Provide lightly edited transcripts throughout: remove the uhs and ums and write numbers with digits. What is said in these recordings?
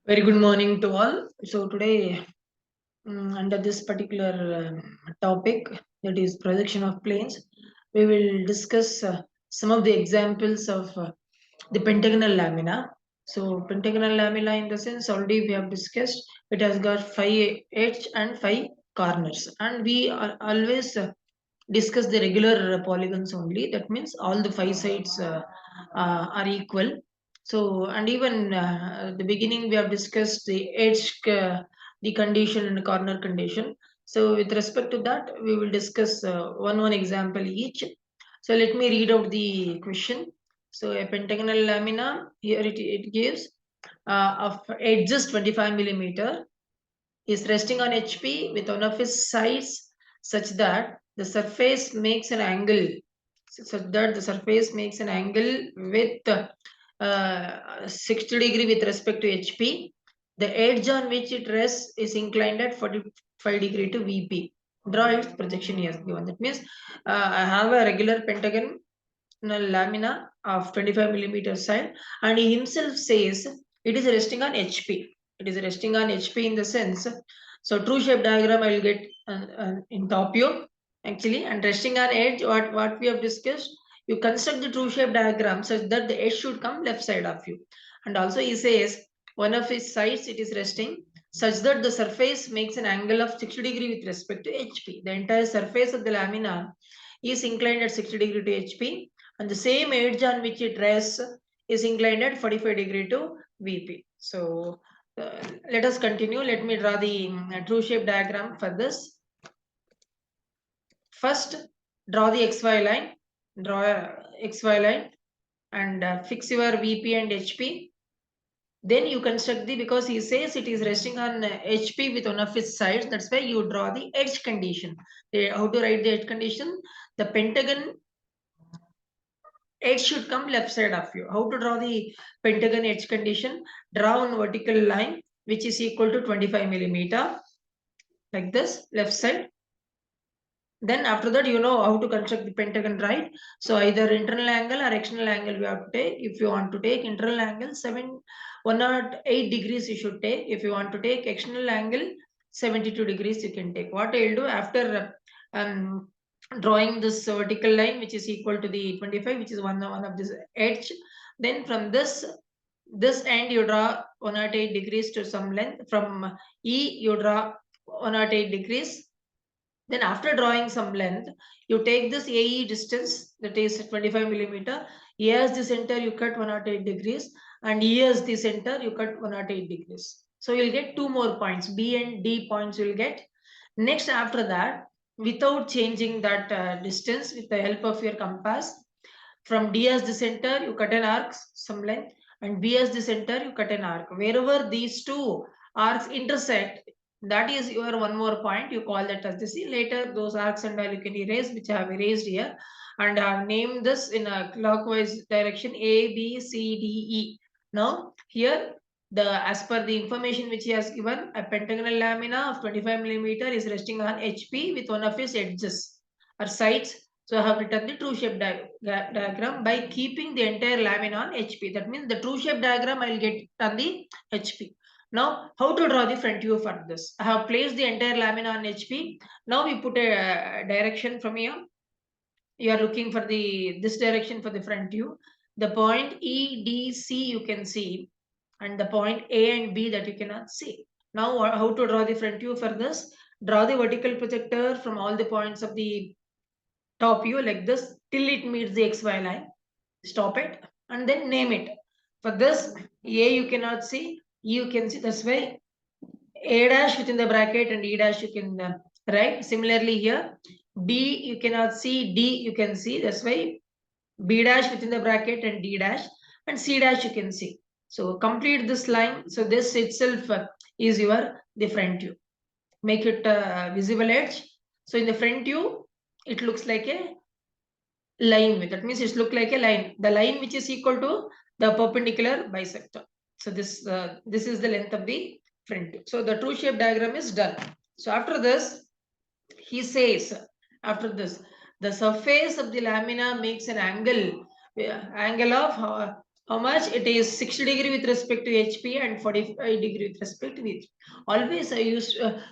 Very good morning to all. So today, under this particular topic, that is projection of planes, we will discuss some of the examples of the pentagonal lamina. So pentagonal lamina, in the sense, already we have discussed, it has got 5 edge and 5 corners, and we are always discuss the regular polygons only. That means all the 5 sides are equal. So, and even at the beginning we have discussed the edge, the condition and corner condition. So, with respect to that, we will discuss one example each. So, let me read out the question. So, a pentagonal lamina, here it gives of edges 25 millimeter is resting on HP with one of its sides such that the surface makes an angle with 60 degree with respect to HP. The edge on which it rests is inclined at 45 degree to VP. Draw its projection he has given. That means I have a regular pentagon lamina of 25 millimeter side, and he himself says it is resting on HP. It is resting on HP in the sense, so true shape diagram I will get in top view actually, and resting on edge, what we have discussed, you construct the true shape diagram such that the edge should come left side of you. And also he says one of his sides it is resting such that the surface makes an angle of 60 degree with respect to HP. The entire surface of the lamina is inclined at 60 degree to HP, and the same edge on which it rests is inclined at 45 degree to VP. So let us continue. Let me draw the true shape diagram for this. First, draw the XY line. Draw a XY line and fix your VP and HP. Then you construct the, because he says it is resting on HP with one of its sides. That's why you draw the edge condition. How to write the edge condition? The pentagon edge should come left side of you. How to draw the pentagon edge condition? Draw one vertical line which is equal to 25 millimeter, like this, left side. Then after that, you know how to construct the pentagon, right? So either internal angle or external angle we have to take. If you want to take internal angle, 108 degrees you should take. If you want to take external angle, 72 degrees you can take. What I'll do after drawing this vertical line which is equal to the 25, which is one of this edge, then from this end you draw 108 degrees to some length. From E you draw 108 degrees. Then after drawing some length, you take this AE distance, that is 25 millimeter. Here as the center you cut 108 degrees, and here as the center you cut 108 degrees. So you'll get 2 more points, B and D points you'll get. Next, after that, without changing that distance, with the help of your compass, from D as the center, you cut an arc, some length, and B as the center, you cut an arc. Wherever these two arcs intersect, that is your one more point. You call that as the C. Later, those arcs and all you can erase, which I have erased here, and I have named this in a clockwise direction A, B, C, D, E. Now, here, as per the information which he has given, a pentagonal lamina of 25 millimeter is resting on HP with one of its edges or sides. So I have written the true shape diagram by keeping the entire lamina on HP. That means the true shape diagram I will get on the HP. Now, how to draw the front view for this? I have placed the entire lamina on HP. Now we put a direction from here. You are looking for this direction for the front view. The point E, D, C you can see, and the point A and B that you cannot see. Now, how to draw the front view for this? Draw the vertical projector from all the points of the top view like this till it meets the XY line. Stop it and then name it. For this, A you cannot see, E you can see. That's why A dash within the bracket and E dash you can write. Similarly here, B you cannot see, D you can see. That's why B dash within the bracket and D dash, and C dash you can see. So complete this line. So this itself is the front view. Make it visible edge. So in the front view, it looks like a line. That means it looks like a line. The line which is equal to the perpendicular bisector. So this is the length of the front view. So the true shape diagram is done. So after this, he says, after this, the surface of the lamina makes an angle of how much it is 60 degree with respect to HP and 45 degree with respect to HP. Always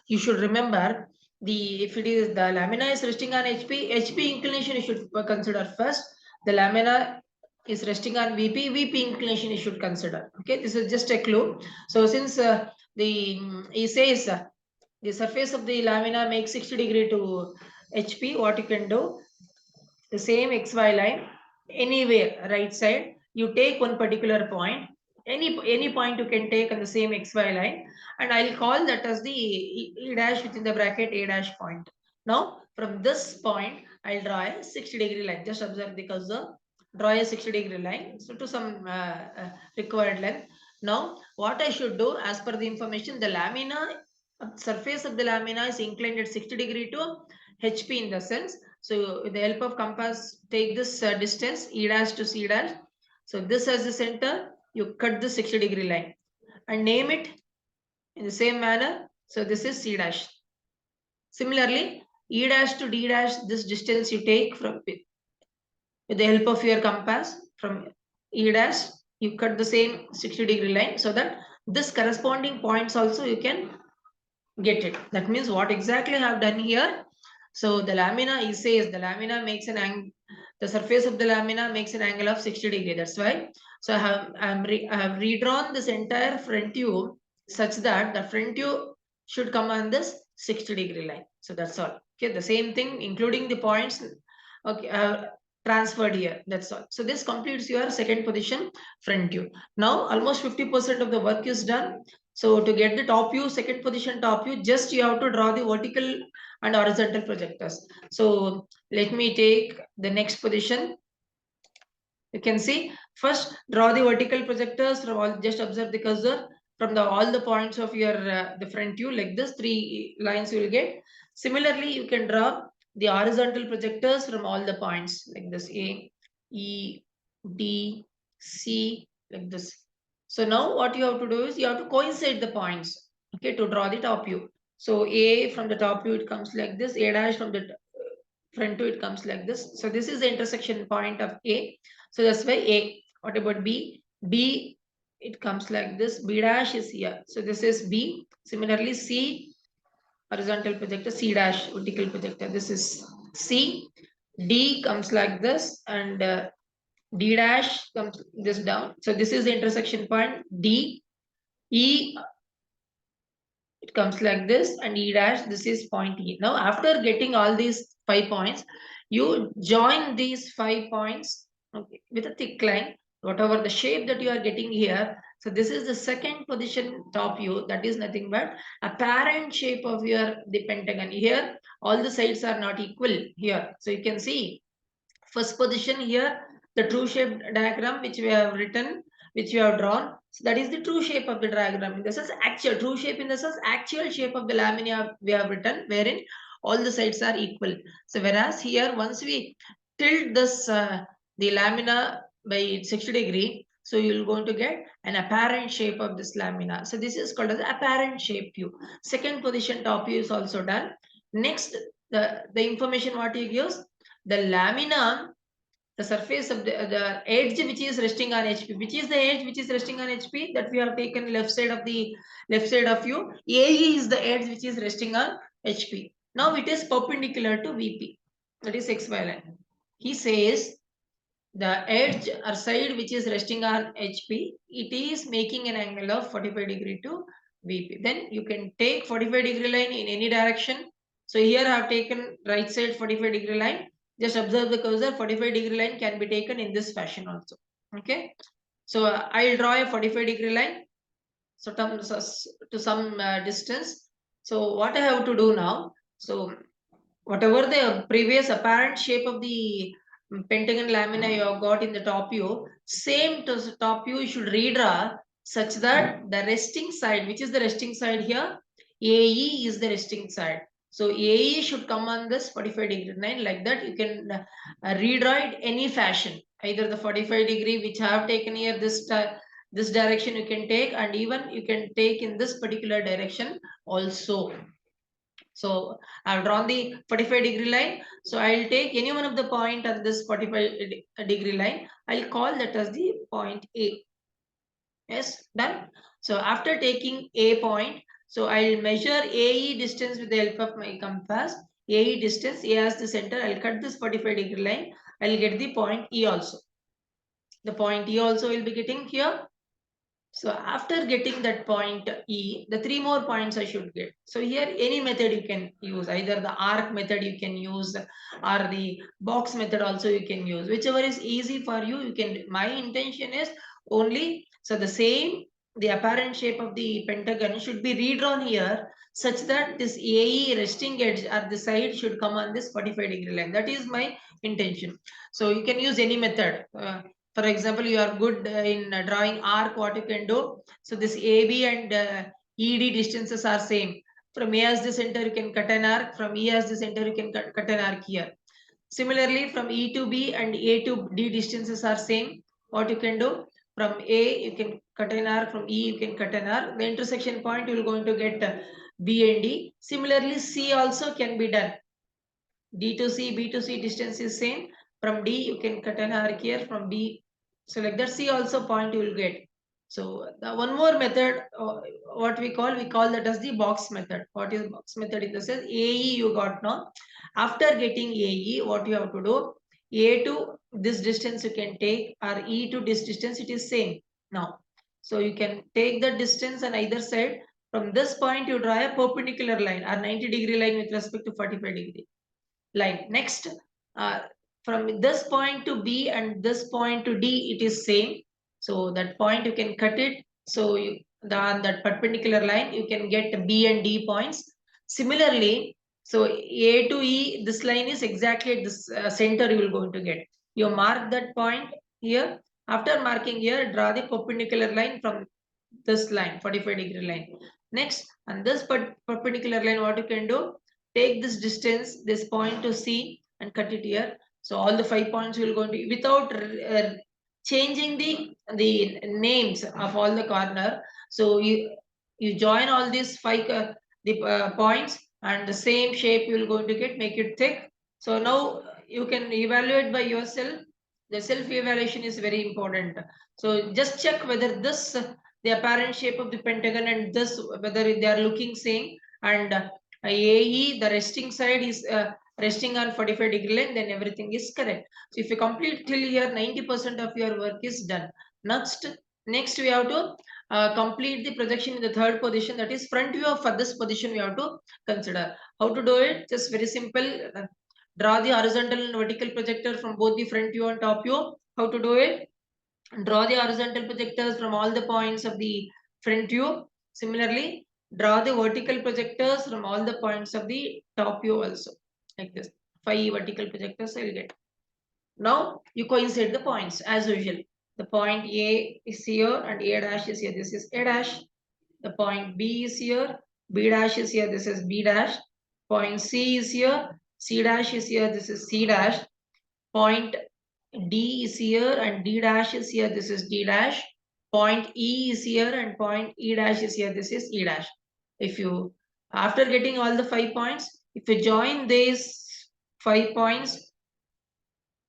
you should remember if it is the lamina is resting on HP inclination you should consider first. The lamina is resting on VP inclination you should consider. Okay, this is just a clue. So since he says the surface of the lamina makes 60 degree to HP, what you can do, the same XY line, anywhere right side, you take one particular point, any point you can take on the same XY line, and I'll call that as the E dash within the bracket A dash point. Now, from this point, I'll draw a 60 degree line. Just observe the cursor, draw a 60 degree line, so to some required length. Now, what I should do, as per the information, the lamina, surface of the lamina is inclined at 60 degree to HP in the sense. So with the help of compass, take this distance E dash to C dash. So this as the center, you cut the 60 degree line and name it in the same manner. So this is C dash. Similarly, E dash to D dash, this distance you take from with the help of your compass from E dash, you cut the same 60 degree line so that this corresponding points also you can get it. That means what exactly I have done here. So the lamina, he says the lamina makes an angle, the surface of the lamina makes an angle of 60 degree. That's why. So I have redrawn this entire front view such that the front view should come on this 60 degree line. So that's all. Okay, the same thing, including the points. Okay, transferred here. That's all. So this completes your second position front view. Now almost 50% of the work is done. So to get the top view, second position top view, just you have to draw the vertical and horizontal projectors. So let me take the next position. You can see first draw the vertical projectors from all, just observe the cursor from all the points of your the front view like this, 3 lines you will get. Similarly, you can draw the horizontal projectors from all the points like this, A, E, D, C, like this. So now what you have to do is you have to coincide the points, okay, to draw the top view. So A from the top view, it comes like this, A dash from the front view, it comes like this. So this is the intersection point of A. So that's why A. What about B? B, it comes like this. B dash is here. So this is B. Similarly, C, horizontal projector, C dash, vertical projector. This is C. D comes like this, and D dash comes this down. So this is the intersection point D. E, it comes like this, and E dash, this is point E. Now after getting all these 5 points, you join these 5 points, okay, with a thick line, whatever the shape that you are getting here. So this is the second position top view, that is nothing but apparent shape of the pentagon. Here all the sides are not equal here, so you can see first position here, the true shape diagram which we have written, which we have drawn. So that is the true shape of the diagram. This is actual true shape in the sense actual shape of the lamina we have written, wherein all the sides are equal. So whereas here, once we tilt this the lamina by 60 degree, so you're going to get an apparent shape of this lamina. So this is called as apparent shape view. Second position top view is also done. Next, the information what he gives, the lamina, the surface of the edge which is resting on HP. Which is the edge which is resting on HP that we have taken left side of you. AE is the edge which is resting on HP. Now it is perpendicular to VP. That is XY line. He says the edge or side which is resting on HP, it is making an angle of 45 degree to VP. Then you can take 45 degree line in any direction. So here I have taken right side 45 degree line. Just observe the cursor, 45 degree line can be taken in this fashion also. Okay. So I'll draw a 45 degree line. So to some distance. So what I have to do now? So whatever the previous apparent shape of the pentagon lamina you have got in the top view, same to the top view you should redraw such that the resting side, which is the resting side here, AE is the resting side. So AE should come on this 45 degree line like that. You can redraw it any fashion, either the 45 degree which I have taken here, this direction you can take, and even you can take in this particular direction also. So I've drawn the 45-degree line. So I'll take any one of the point on this 45-degree line. I'll call that as the point A. Yes, done. So after taking A point, so I'll measure AE distance with the help of my compass. AE distance, A as the center. I'll cut this 45-degree line. I'll get the point E also. The point E also will be getting here. So after getting that point E, the three more points I should get. So here any method you can use, either the arc method you can use or the box method also you can use. Whichever is easy for you, you can. My intention is only, so the same, the apparent shape of the pentagon should be redrawn here such that this AE resting edge at the side should come on this 45-degree line. That is my intention. So you can use any method. For example, you are good in drawing arc, what you can do. So this AB and ED distances are same. From A as the center, you can cut an arc. From E as the center, you can cut an arc here. Similarly, from E to B and A to D distances are same. What you can do? From A, you can cut an arc. From E, you can cut an arc. The intersection point, you are going to get B and D. Similarly, C also can be done. D to C, B to C distance is same. From D, you can cut an arc here. From B, so like that, C also point you will get. So the one more method, what we call that as the box method. What is box method? In the sense, AE you got now. After getting AE, what you have to do? A to this distance you can take, or E to this distance, it is same now. So you can take the distance on either side. From this point, you draw a perpendicular line or 90-degree line with respect to 45-degree line. Next, uh, from this point to B and this point to D, it is same. So that point you can cut it. So you, on that perpendicular line, you can get B and D points. Similarly, so A to E, this line is exactly at this center you will going to get. You mark that point here. After marking here, draw the perpendicular line from this line, 45-degree line. Next, on this perpendicular line, what you can do? Take this distance, this point to C, and cut it here. So all the 5 points will go to, without changing the names of all the corner. So you join all these 5 points, and the same shape you will going to get. Make it thick. So now you can evaluate by yourself. The self evaluation is very important. So just check whether this the apparent shape of the pentagon and this whether they are looking same, and AE, the resting side is resting on 45-degree line, then everything is correct. So if you complete till here, 90% of your work is done. Next we have to complete the projection in the third position, that is front view. For this position we have to consider. How to do it? Just very simple. Draw the horizontal and vertical projector from both the front view and top view. How to do it? Draw the horizontal projectors from all the points of the front view. Similarly, draw the vertical projectors from all the points of the top view also. Like this. 5 vertical projectors I will get. Now you coincide the points as usual. The point A is here and A dash is here. This is A dash. The point B is here. B dash is here. This is B dash. Point C is here. C dash is here. This is C dash. Point D is here and D dash is here. This is D dash. Point E is here and point E dash is here. This is E dash. If you, after getting all the 5 points, if you join these 5 points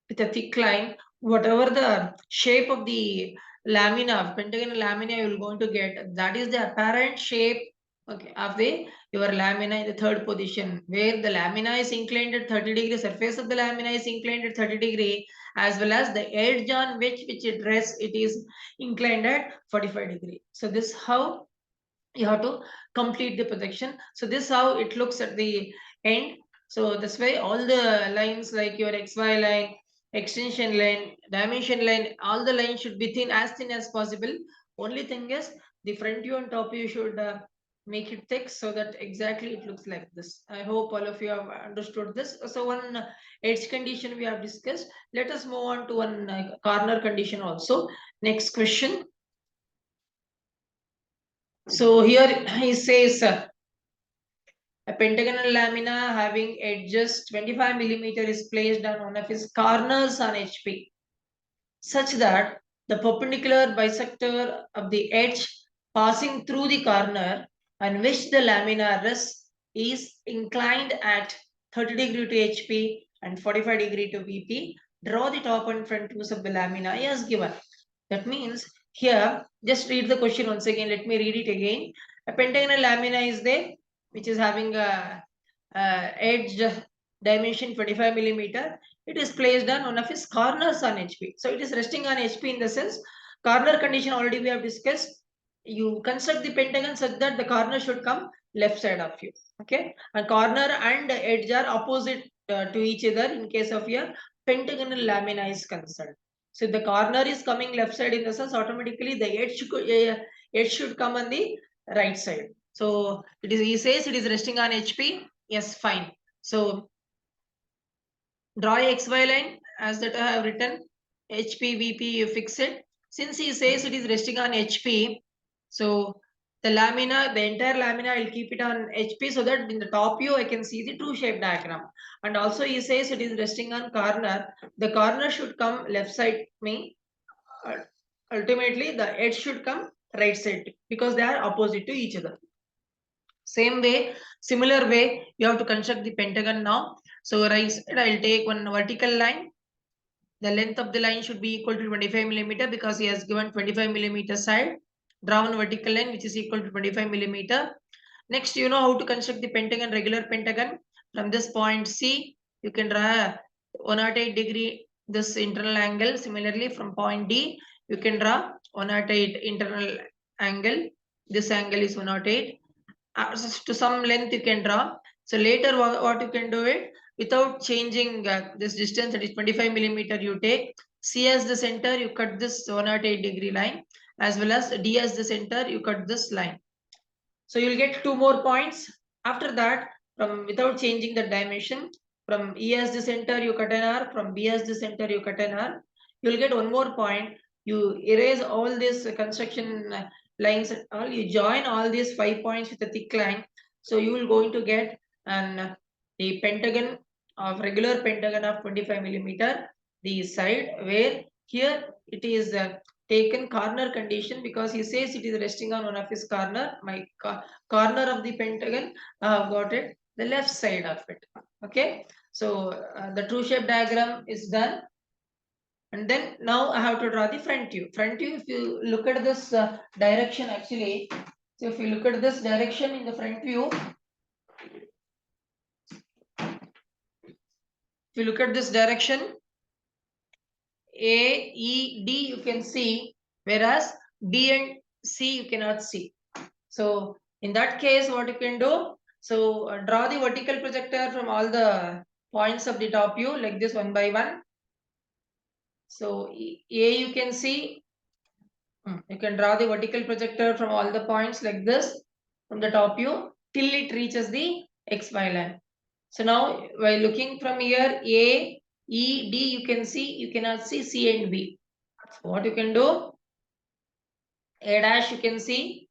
with a thick line, whatever the shape of the lamina, pentagonal lamina you will going to get, that is the apparent shape, okay, of the your lamina in the third position, where the lamina is inclined at 30 degree, surface of the lamina is inclined at 30 degree, as well as the edge on which it rests, it is inclined at 45 degree. So this how you have to complete the projection. So this how it looks at the end. So this way all the lines like your XY line, extension line, dimension line, all the lines should be thin as possible. Only thing is the front view and top view should make it thick so that exactly it looks like this. I hope all of you have understood this. So one edge condition we have discussed. Let us move on to one corner condition also. Next question. So here he says a pentagonal lamina having edges 25 millimeter is placed on one of its corners on HP, such that the perpendicular bisector of the edge passing through the corner on which the lamina rests is inclined at 30 degree to HP and 45 degree to VP. Draw the top and front views of the lamina as given. That means here, just read the question once again. Let me read it again. A pentagonal lamina is there, which is having a edge dimension 25 millimeter. It is placed on one of its corners on HP. So it is resting on HP in the sense corner condition already we have discussed. You construct the pentagon such that the corner should come left side of you. Okay, and corner and edge are opposite to each other in case of your pentagonal lamina is concerned. So the corner is coming left side in the sense automatically the edge should come on the right side. So it is, he says it is resting on HP. Yes, fine. So draw a XY line as that I have written. HP, VP, you fix it. Since he says it is resting on HP, so the lamina, the entire lamina, I will keep it on HP so that in the top view I can see the true shape diagram. And also he says it is resting on corner. The corner should come left side me. Ultimately, the edge should come right side because they are opposite to each other. Same way, similar way, you have to construct the pentagon now. So right side, I'll take one vertical line. The length of the line should be equal to 25 millimeter because he has given 25 millimeter side. Draw one vertical line which is equal to 25 millimeter. Next, you know how to construct the pentagon, regular pentagon. From this point C, you can draw 108 degree this internal angle. Similarly, from point D, you can draw 108 internal angle. This angle is 108. To some length you can draw. So later what you can do it without changing this distance, that is 25 millimeter, you take C as the center, you cut this 108 degree line, as well as D as the center, you cut this line. So you'll get 2 more points. After that, from without changing the dimension, from E as the center, you cut an R. From B as the center, you cut an R. You'll get 1 more point. You erase all these construction lines. All you join all these 5 points with a thick line. So you will going to get an a pentagon of regular pentagon of 25 millimeter. The side where here it is taken corner condition because he says it is resting on one of his corner. My corner of the pentagon, I have got it the left side of it. Okay, so the true shape diagram is done, and then now I have to draw the front view. Front view, if you look at this direction actually, so if you look at this direction in the front view, if you look at this direction, A, E, D you can see, whereas B and C you cannot see. So in that case, what you can do, so draw the vertical projector from all the points of the top view like this one by one. So A you can see, you can draw the vertical projector from all the points like this from the top view till it reaches the XY line. So now while looking from here, A, E, D you can see, you cannot see C and B. So what you can do, A dash you can see,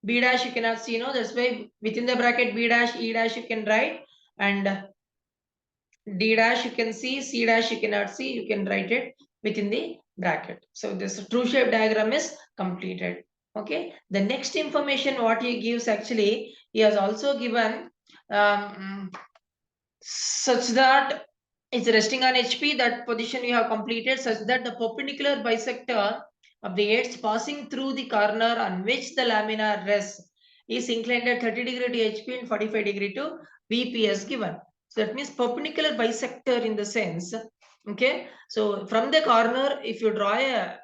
B dash you cannot see, no, that's why within the bracket B dash, E dash you can write, and D dash you can see, C dash you cannot see, you can write it within the bracket. So this true shape diagram is completed. Okay, the next information what he gives actually, he has also given such that it's resting on HP, that position you have completed, such that the perpendicular bisector of the edge passing through the corner on which the lamina rests is inclined at 30 degree to HP and 45 degree to VP as given. So that means perpendicular bisector in the sense, okay. So from the corner, if you draw a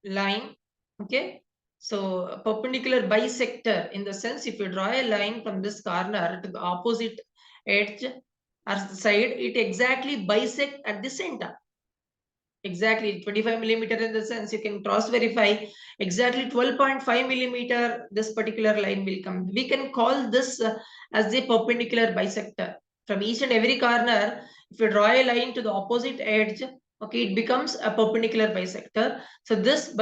line, okay. So perpendicular bisector in the sense, if you draw a line from this corner to the opposite edge or side, it exactly bisect at the center. Exactly 25 millimeter in the sense you can cross verify exactly 12.5 millimeter this particular line will come. We can call this as the perpendicular bisector. From each and every corner, if you draw a line to the opposite edge, okay, it becomes a perpendicular bisector. So this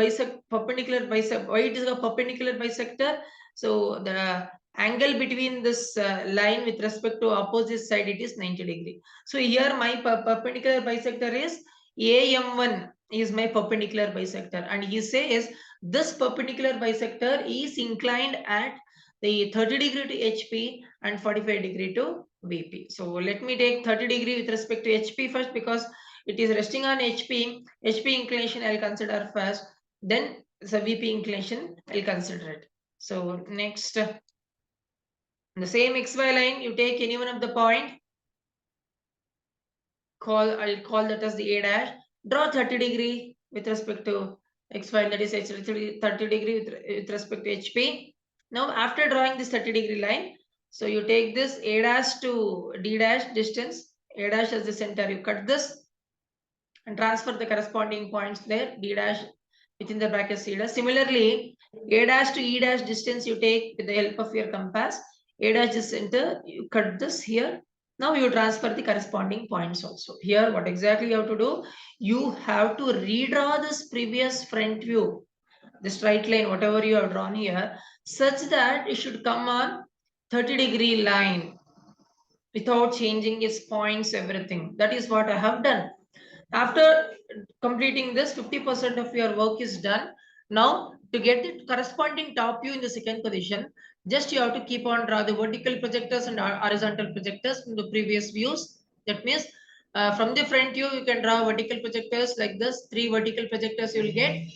perpendicular bisector, why it is a perpendicular bisector? So the angle between this line with respect to opposite side, it is 90 degree. So here my perpendicular bisector is AM1 is my perpendicular bisector, and he says this perpendicular bisector is inclined at the 30 degree to HP and 45 degree to VP. So let me take 30 degree with respect to HP first, because it is resting on HP. HP inclination I'll consider first. Then the VP inclination I'll consider it. So next, the same XY line, you take any one of the point. I'll call that as the A dash. Draw 30 degree with respect to XY, that is 30 degree with respect to HP. Now after drawing this 30 degree line, so you take this A dash to D dash distance, A dash as the center, you cut this and transfer the corresponding points there, D dash within the bracket C dash. Similarly, A dash to E dash distance you take with the help of your compass. A dash is center, you cut this here. Now you transfer the corresponding points also. Here, what exactly you have to do? You have to redraw this previous front view, the straight line, whatever you have drawn here, such that it should come on 30 degree line without changing its points, everything. That is what I have done. After completing this, 50% of your work is done. Now, to get the corresponding top view in the second position, just you have to keep on draw the vertical projectors and horizontal projectors from the previous views. That means from the front view, you can draw vertical projectors like this. 3 vertical projectors you will get.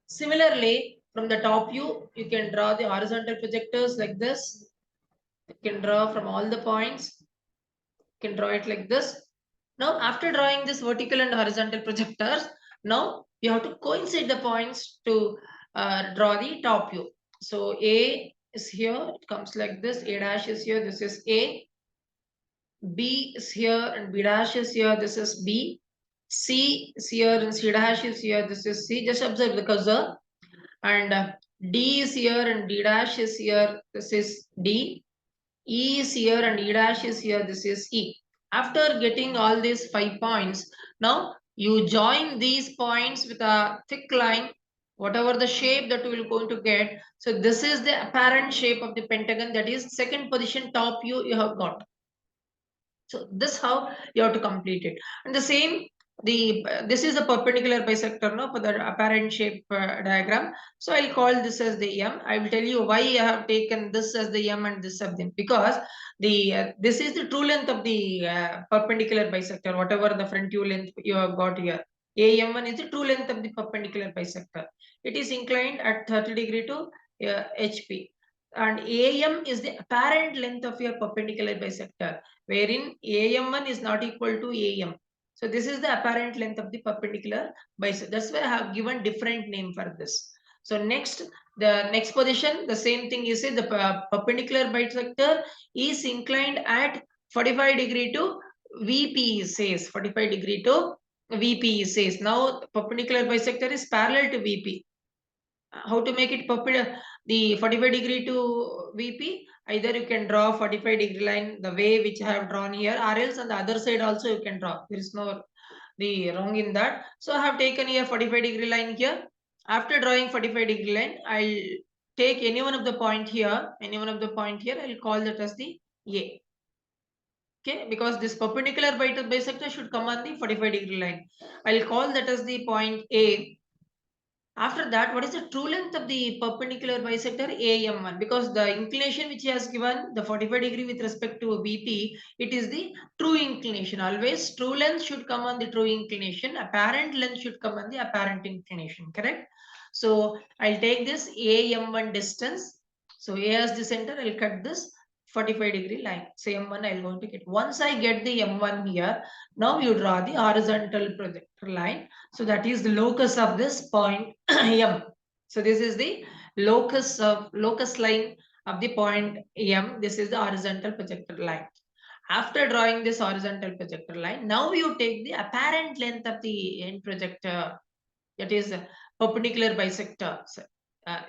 Similarly, from the top view, you can draw the horizontal projectors like this. You can draw from all the points. You can draw it like this. Now, after drawing this vertical and horizontal projectors, now you have to coincide the points to draw the top view. So A is here, it comes like this. A dash is here, this is A. B is here and B dash is here, this is B. C is here and C dash is here, this is C. Just observe the cursor. And D is here and D dash is here, this is D. E is here and E dash is here, this is E. After getting all these 5 points, now you join these points with a thick line, whatever the shape that we will going to get. So this is the apparent shape of the pentagon, that is second position top view you have got. So this how you have to complete it. And the same, this is a perpendicular bisector now for the apparent shape diagram. So I'll call this as the M. I will tell you why I have taken this as the M and this as the M, because the this is the true length of the perpendicular bisector, whatever the front view length you have got here. AM1 is the true length of the perpendicular bisector. It is inclined at 30 degree to HP. And AM is the apparent length of your perpendicular bisector, wherein AM1 is not equal to AM. So this is the apparent length of the perpendicular bisector. That's why I have given different name for this. So next, the next position, the same thing you say, the perpendicular bisector is inclined at 45 degree to VP says, 45 degree to VP says. Now perpendicular bisector is parallel to VP. How to make it perpendicular? The 45 degree to VP, either you can draw 45 degree line the way which I have drawn here, or else on the other side also you can draw. There is no the wrong in that. So I have taken here 45 degree line here. After drawing 45 degree line, I'll take any one of the point here, I'll call that as the A. Okay, because this perpendicular bisector should come on the 45 degree line. I'll call that as the point A. After that, what is the true length of the perpendicular bisector AM1? Because the inclination which he has given, the 45 degree with respect to VP, it is the true inclination. Always true length should come on the true inclination. Apparent length should come on the apparent inclination. Correct? So I'll take this AM1 distance. So A as the center, I'll cut this 45 degree line. So M1 I'll going to get. Once I get the M1 here, now you draw the horizontal projector line. So that is the locus of this point M. So this is the locus line of the point M. This is the horizontal projector line. After drawing this horizontal projector line, now you take the apparent length of the end projector, that is perpendicular bisector. So,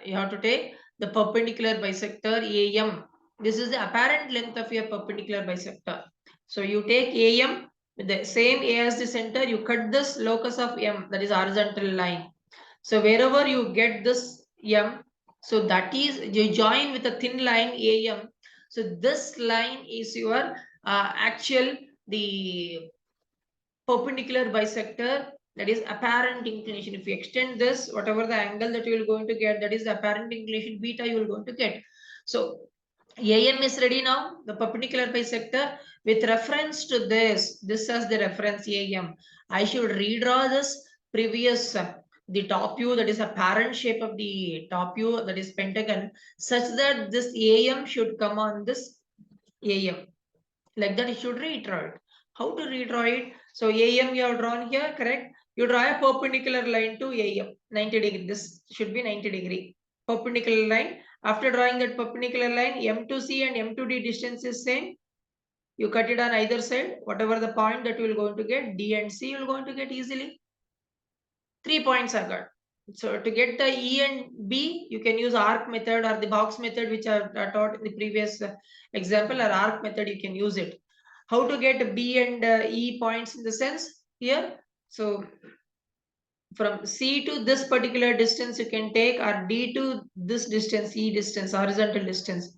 you have to take the perpendicular bisector AM. This is the apparent length of your perpendicular bisector. So you take AM with the same A as the center, you cut this locus of M, that is horizontal line. So wherever you get this M, so that is, you join with a thin line AM. So this line is your actual, the perpendicular bisector, that is apparent inclination. If you extend this, whatever the angle that you will going to get, that is the apparent inclination beta you will going to get. So AM is ready now, the perpendicular bisector. With reference to this as the reference AM, I should redraw this previous the top view, that is a parent shape of the top view, that is pentagon, such that this AM should come on this AM. Like that, you should redraw it. How to redraw it? So AM you have drawn here, correct? You draw a perpendicular line to AM, 90 degree. This should be 90 degree. Perpendicular line. After drawing that perpendicular line, M to C and M to D distance is same. You cut it on either side. Whatever the point that you will going to get, D and C you will going to get easily. 3 points are got. So to get the E and B, you can use arc method or the box method, which I taught in the previous example, or arc method, you can use it. How to get B and E points in the sense here? So from C to this particular distance you can take, or D to this distance, E distance, horizontal distance.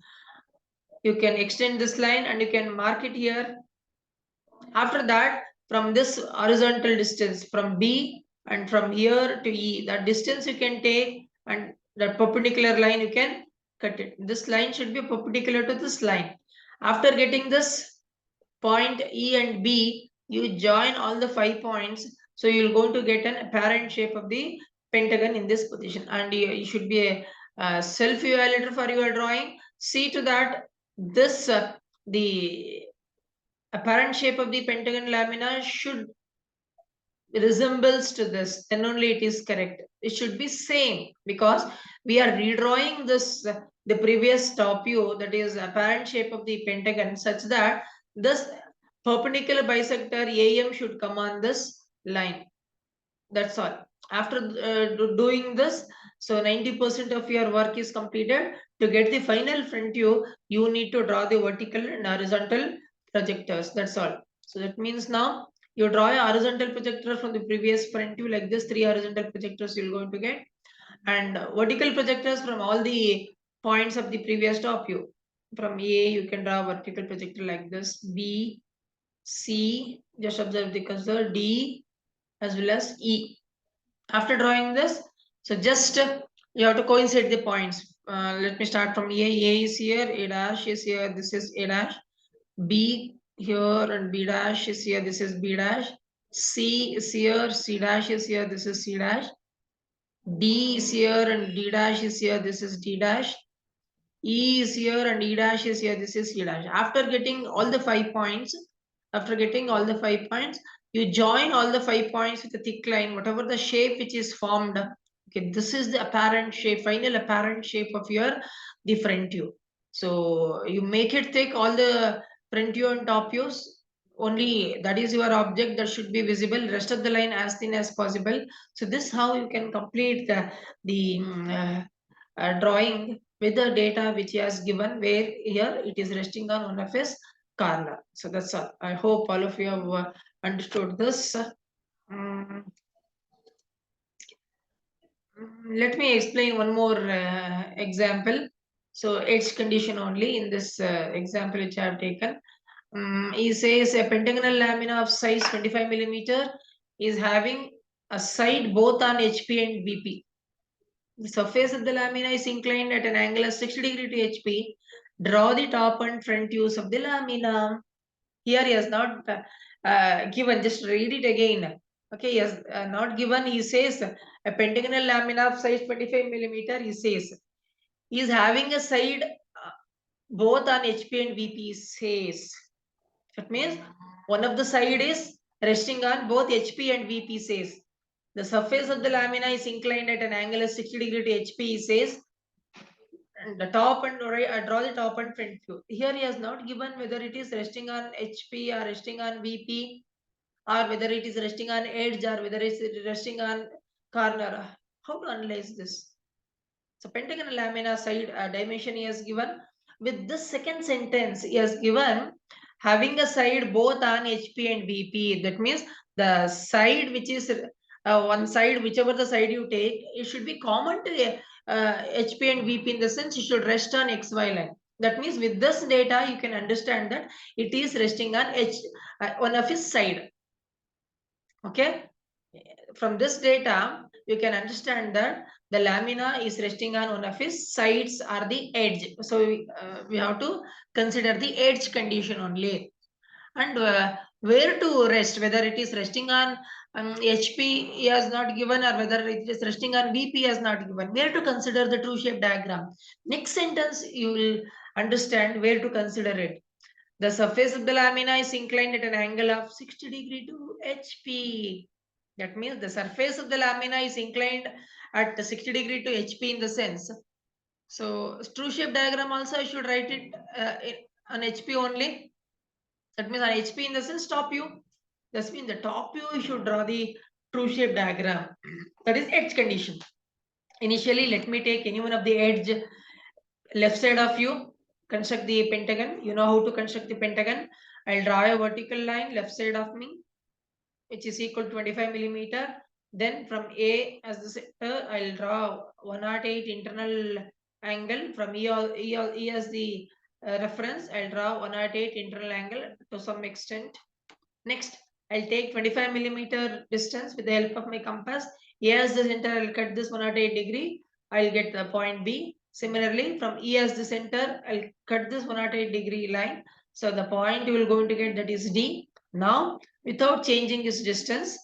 You can extend this line and you can mark it here. After that, from this horizontal distance, from B and from here to E, that distance you can take, and that perpendicular line you can cut it. This line should be perpendicular to this line. After getting this point E and B, you join all the 5 points. So you're going to get an apparent shape of the pentagon in this position. And you should be a self-evaluator for your drawing. See to that this the apparent shape of the pentagon lamina should resembles to this, then only it is correct. It should be same, because we are redrawing this the previous top view, that is apparent shape of the pentagon, such that this perpendicular bisector AM should come on this line. That's all. After doing this, so 90% of your work is completed. To get the final front view, you need to draw the vertical and horizontal projectors. That's all. So that means now you draw a horizontal projector from the previous front view, like this 3 horizontal projectors you're going to get, and vertical projectors from all the points of the previous top view. From A, you can draw vertical projector like this. B, C, just observe the cursor, D, as well as E. After drawing this, so just you have to coincide the points. Let me start from A. A is here, A dash is here, this is A dash. B here and B dash is here, this is B dash. C is here, C dash is here, this is C dash. D is here and D dash is here, this is D dash. E is here and E dash is here, this is E dash. After getting all the 5 points, you join all the 5 points with a thick line, whatever the shape which is formed. Okay, this is the apparent shape, final apparent shape of your the front view. So you make it thick, all the front view and top views, only that is your object that should be visible, rest of the line as thin as possible. So this how you can complete the drawing with the data which he has given, where here it is resting on one of his corner. So that's all. I hope all of you have understood this. Let me explain one more example. So edge condition only in this example which I have taken. He says a pentagonal lamina of size 25 millimeter is having a side both on HP and BP. The surface of the lamina is inclined at an angle of 60 degree to HP. Draw the top and front views of the lamina. Here he has not given, just read it again. Okay, he has not given, he says a pentagonal lamina of size 25 millimeter, he says. He is having a side both on HP and VP, says. That means one of the side is resting on both HP and VP, says. The surface of the lamina is inclined at an angle of 60 degree to HP, says. And the top and draw the top and front view. Here he has not given whether it is resting on HP or resting on VP, or whether it is resting on edge, or whether it is resting on corner. How to analyze this? So pentagonal lamina side dimension he has given. With this second sentence, he has given having a side both on HP and VP. That means the side which is one side, whichever the side you take, it should be common to HP and VP, in the sense it should rest on XY line. That means with this data, you can understand that it is resting on one of his side. Okay. From this data, you can understand that The lamina is resting on one of its sides or the edge. So we have to consider the edge condition only. And where to rest, whether it is resting on HP he has not given, or whether it is resting on VP has not given. Where to consider the true shape diagram. Next sentence you will understand where to consider it. The surface of the lamina is inclined at an angle of 60 degree to HP. That means the surface of the lamina is inclined at 60 degree to HP in the sense. So true shape diagram also I should write it on HP only. That means on HP in the sense top view. That means the top view you should draw the true shape diagram. That is edge condition. Initially, let me take any one of the edge left side of you. Construct the pentagon. You know how to construct the pentagon. I'll draw a vertical line left side of me, which is equal to 25 millimeter. Then from A as the center, I'll draw 108 internal angle. From E as the reference, I'll draw 108 internal angle to some extent. Next, I'll take 25 millimeter distance with the help of my compass. A as the center, I'll cut this 108 degree. I'll get the point B. Similarly, from E as the center, I'll cut this 108 degree line. So the point you will going to get, that is D. Now, without changing its distance,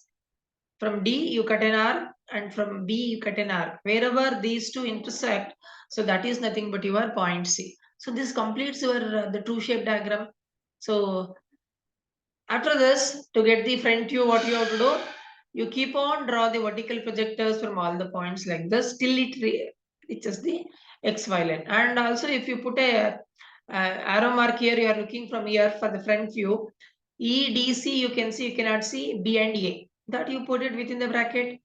from D you cut an arc and from B you cut an arc. Wherever these two intersect, so that is nothing but your point C. So this completes your the true shape diagram. So after this, to get the front view, what you have to do, you keep on draw the vertical projectors from all the points like this till it reaches the XY line. And also if you put a arrow mark here, you are looking from here for the front view. E, D, C, you can see, you cannot see B and A. That you put it within the bracket.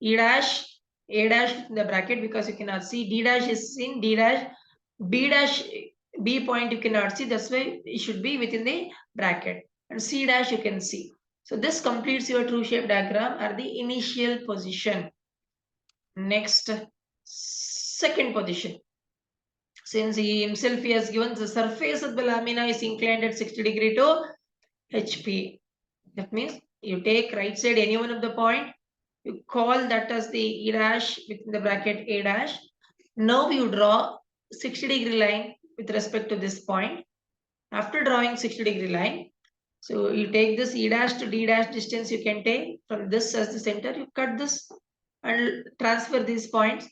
E dash, A dash in the bracket because you cannot see. D dash is in D dash. B dash, B point you cannot see. That's why it should be within the bracket. And C dash you can see. So this completes your true shape diagram at the initial position. Next, second position. Since he himself he has given the surface of the lamina is inclined at 60 degree to HP. That means you take right side any one of the point, you call that as the E dash within the bracket A dash. Now you draw 60 degree line with respect to this point. After drawing 60 degree line, so you take this E dash to D dash distance you can take from this as the center, you cut this and transfer these points.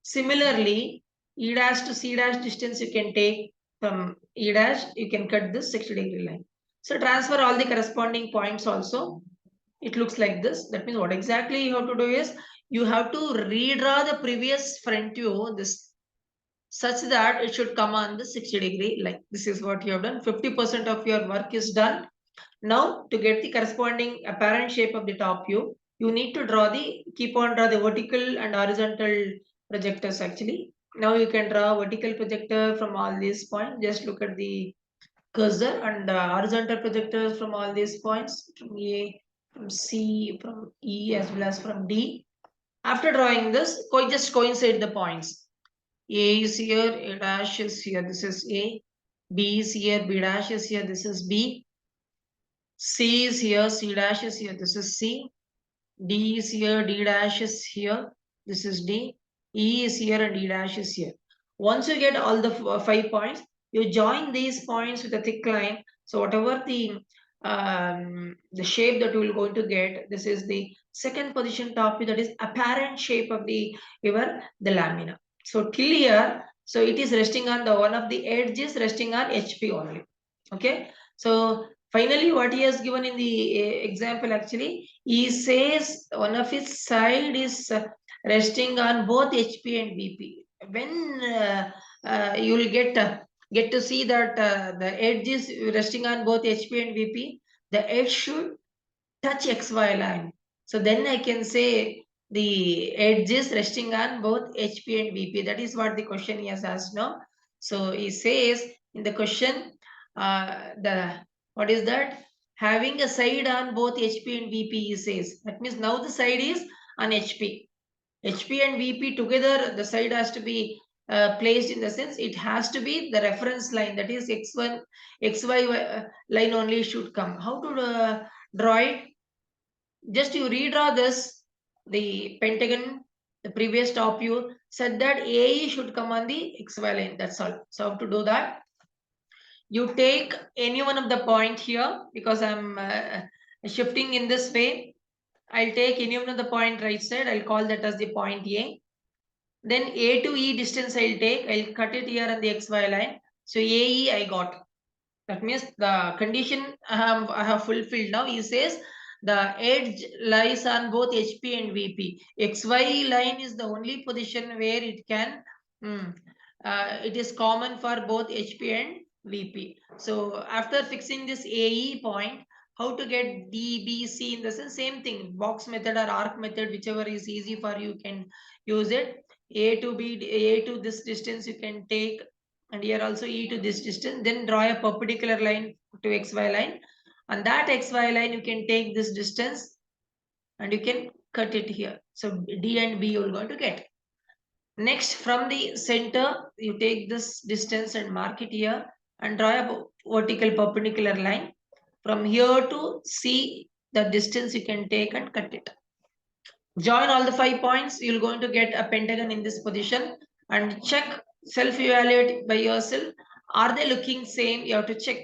Similarly, E dash to C dash distance you can take from E dash, you can cut this 60 degree line. So transfer all the corresponding points also. It looks like this. That means what exactly you have to do is, you have to redraw the previous front view, this such that it should come on the 60 degree line. This is what you have done. 50% of your work is done. Now, to get the corresponding apparent shape of the top view, you need to keep on draw the vertical and horizontal projectors actually. Now you can draw vertical projector from all these points. Just look at the cursor, and horizontal projectors from all these points, from A, from C, from E, as well as from D. After drawing this, just coincide the points. A is here, A dash is here, this is A. B is here, B dash is here, this is B. C is here, C dash is here, this is C. D is here, D dash is here, this is D. E is here and D dash is here. Once you get all the 5 points, you join these points with a thick line. So whatever the shape that you will going to get, this is the second position top view, that is apparent shape of the lamina. So till here, so it is resting on the one of the edges resting on HP only. Okay. So finally, what he has given in the example actually, he says one of his side is resting on both HP and VP. When you will get to see that the edge is resting on both HP and VP, the edge should touch XY line. So then I can say the edge is resting on both HP and VP. That is what the question he has asked now. So he says in the question, what is that? Having a side on both HP and VP, he says. That means now the side is on HP. HP and VP together, the side has to be placed in the sense it has to be the reference line, that is X1, XY line only should come. How to draw it? Just you redraw this, the pentagon The previous top view said that AE should come on the XY line. That's all. So how to do that? You take any one of the point here, because I'm shifting in this way. I'll take any one of the point right side. I'll call that as the point A. Then A to E distance I'll take. I'll cut it here on the XY line. So AE I got. That means the condition I have fulfilled now. He says the edge lies on both HP and VP. XY line is the only position where it can, it is common for both HP and VP. So after fixing this AE point, how to get DBC in the same thing, box method or arc method, whichever is easy for you can use it. A to B, A to this distance you can take, and here also E to this distance. Then draw a perpendicular line to XY line. On that XY line, you can take this distance and you can cut it here. So D and B you are going to get. Next, from the center, you take this distance and mark it here and draw a vertical perpendicular line. From here to C, the distance you can take and cut it. Join all the 5 points, you're going to get a pentagon in this position, and check, self-evaluate by yourself. Are they looking same? You have to check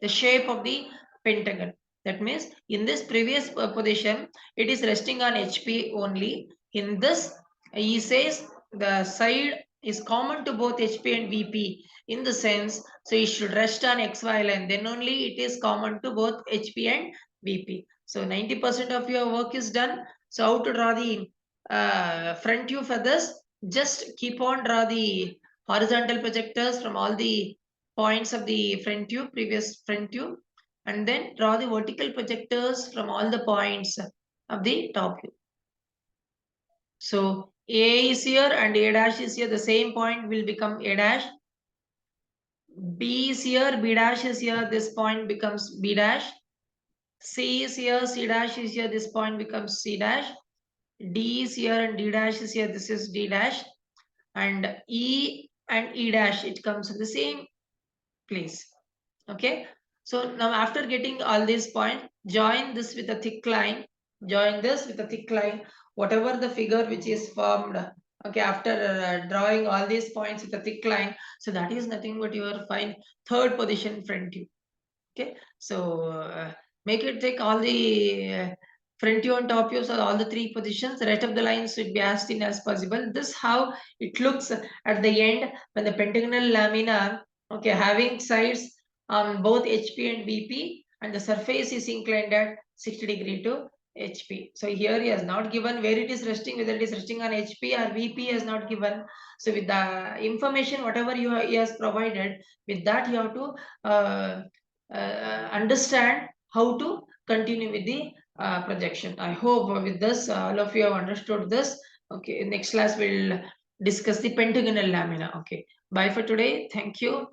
the shape of the pentagon. That means in this previous position, it is resting on HP only. In this, he says the side is common to both HP and VP in the sense, so it should rest on XY line. Then only it is common to both HP and VP. So 90% of your work is done. So how to draw the front view for this? Just keep on draw the horizontal projectors from all the points of the front view, previous front view, and then draw the vertical projectors from all the points of the top view. So A is here and A dash is here. The same point will become A dash. B is here, B dash is here. This point becomes B dash. C is here, C dash is here. This point becomes C dash. D is here and D dash is here. This is D dash. And E and E dash, it comes in the same place. Okay. So now after getting all these points, join this with a thick line. Join this with a thick line. Whatever the figure which is formed, okay, after drawing all these points with a thick line, so that is nothing but your fine third position front view. Okay, so make it take all the front view and top views, so all the three positions. The rest of the lines should be as thin as possible. This how it looks at the end when the pentagonal lamina, okay, having sides on both HP and VP, and the surface is inclined at 60 degree to HP. So here he has not given where it is resting, whether it is resting on HP or VP has not given. So with the information whatever he has provided, with that you have to understand how to continue with the projection. I hope with this all of you have understood this. Okay, next class we'll discuss the pentagonal lamina. Okay, bye for today. Thank you.